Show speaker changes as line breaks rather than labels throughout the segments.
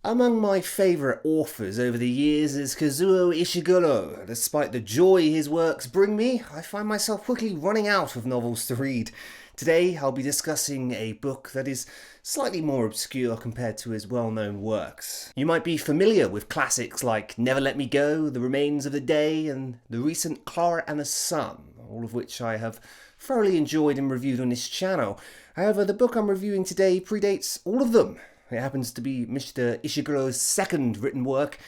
Among my favourite authors over the years is Kazuo Ishiguro. Despite the joy his works bring me, I find myself quickly running out of novels to read. Today I'll be discussing a book that is slightly more obscure compared to his well-known works. You might be familiar with classics like Never Let Me Go, The Remains of the Day, and the recent Clara and the Sun, all of which I have thoroughly enjoyed and reviewed on this channel. However, the book I'm reviewing today predates all of them. It happens to be Mr. Ishiguro's second written work,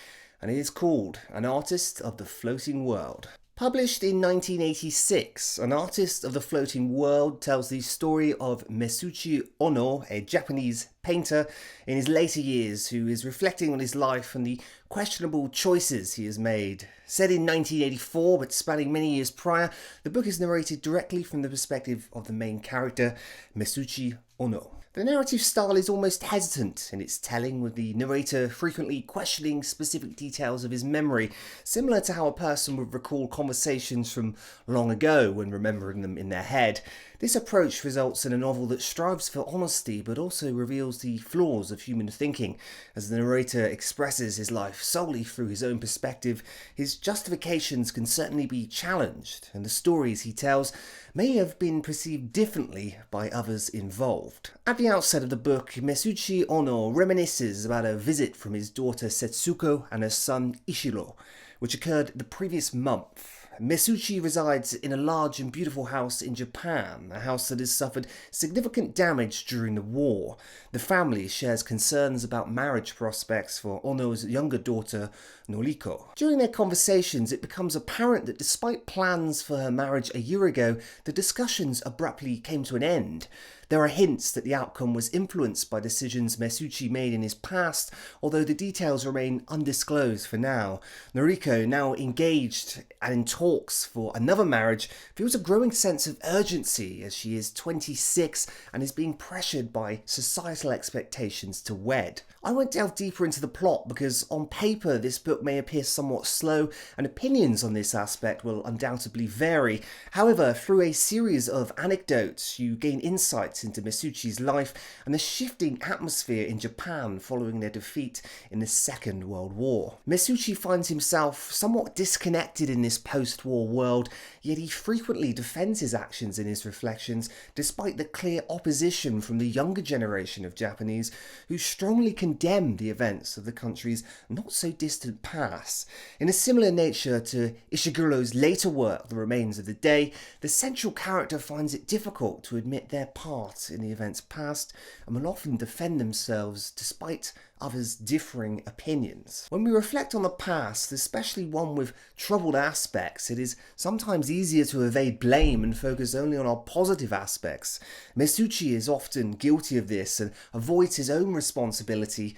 and it is called An Artist of the Floating World. Published in 1986, An Artist of the Floating World tells the story of Mesuchi Ono, a Japanese painter in his later years who is reflecting on his life and the questionable choices he has made. Set in 1984 but spanning many years prior, the book is narrated directly from the perspective of the main character, Mesuchi Ono. The narrative style is almost hesitant in its telling, with the narrator frequently questioning specific details of his memory, similar to how a person would recall conversations from long ago when remembering them in their head. This approach results in a novel that strives for honesty but also reveals the flaws of human thinking. As the narrator expresses his life solely through his own perspective, his justifications can certainly be challenged, and the stories he tells may have been perceived differently by others involved. At the outset of the book, Mesuchi Ono reminisces about a visit from his daughter Setsuko and her son Ishiro, which occurred the previous month. Mesuchi resides in a large and beautiful house in Japan, a house that has suffered significant damage during the war. The family shares concerns about marriage prospects for Ono's younger daughter, Noriko. During their conversations, it becomes apparent that despite plans for her marriage a year ago, the discussions abruptly came to an end. There are hints that the outcome was influenced by decisions Mesuchi made in his past, although the details remain undisclosed for now. Noriko, now engaged and in talks for another marriage, feels a growing sense of urgency as she is 26 and is being pressured by societal expectations to wed. I won't delve deeper into the plot because on paper this book may appear somewhat slow and opinions on this aspect will undoubtedly vary. However, through a series of anecdotes you gain insights into Mesuchi's life and the shifting atmosphere in Japan following their defeat in the Second World War. Mesuchi finds himself somewhat disconnected in this post-war world, yet he frequently defends his actions in his reflections despite the clear opposition from the younger generation of Japanese who strongly condemn the events of the country's not-so-distant past. In a similar nature to Ishiguro's later work, The Remains of the Day, the central character finds it difficult to admit their part in the events past and will often defend themselves despite others' differing opinions. When we reflect on the past, especially one with troubled aspects, it is sometimes easier to evade blame and focus only on our positive aspects. Mesuchi is often guilty of this and avoids his own responsibility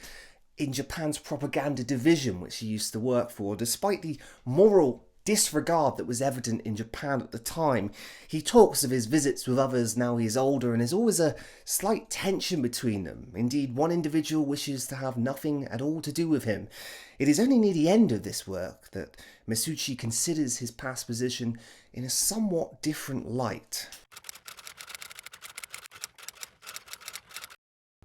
in Japan's propaganda division, which he used to work for, despite the moral disregard that was evident in Japan at the time. He talks of his visits with others now he is older, and there's always a slight tension between them. Indeed, one individual wishes to have nothing at all to do with him. It is only near the end of this work that Mesuchi considers his past position in a somewhat different light.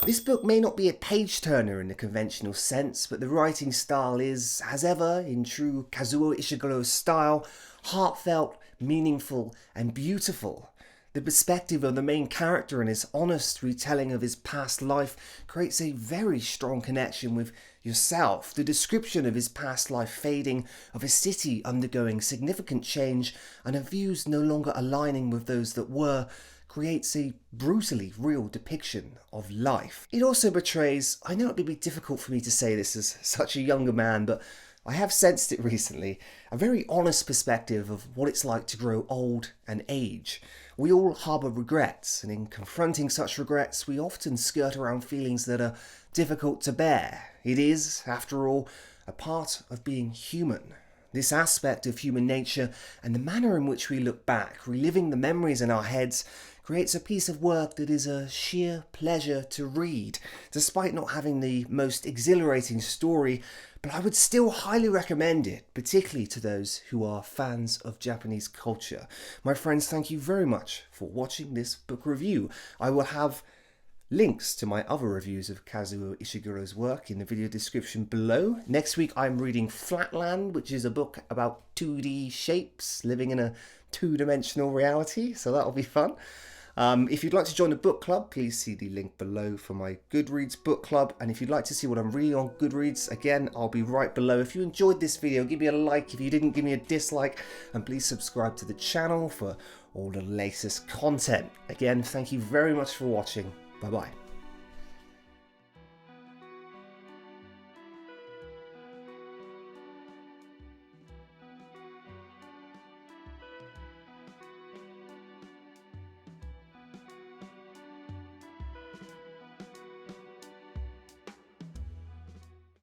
This book may not be a page-turner in the conventional sense, but the writing style is, as ever, in true Kazuo Ishiguro style, heartfelt, meaningful, and beautiful. The perspective of the main character and his honest retelling of his past life creates a very strong connection with yourself. The description of his past life fading, of a city undergoing significant change, and of views no longer aligning with those that were, creates a brutally real depiction of life. It also portrays, I know it would be difficult for me to say this as such a younger man, but I have sensed it recently, a very honest perspective of what it's like to grow old and age. We all harbour regrets, and in confronting such regrets, we often skirt around feelings that are difficult to bear. It is, after all, a part of being human. This aspect of human nature and the manner in which we look back, reliving the memories in our heads, creates a piece of work that is a sheer pleasure to read, despite not having the most exhilarating story, but I would still highly recommend it, particularly to those who are fans of Japanese culture. My friends, thank you very much for watching this book review. I will have Links to my other reviews of Kazuo Ishiguro's work in the video description below. Next week I'm reading Flatland, which is a book about 2D shapes living in a two-dimensional reality, so that'll be fun. If you'd like to join the book club, please see the link below for my Goodreads book club. And if you'd like to see what I'm reading on Goodreads, again, I'll be right below. If you enjoyed this video, give me a like. If you didn't, give me a dislike. And please subscribe to the channel for all the latest content. Again, thank you very much for watching. Bye-bye.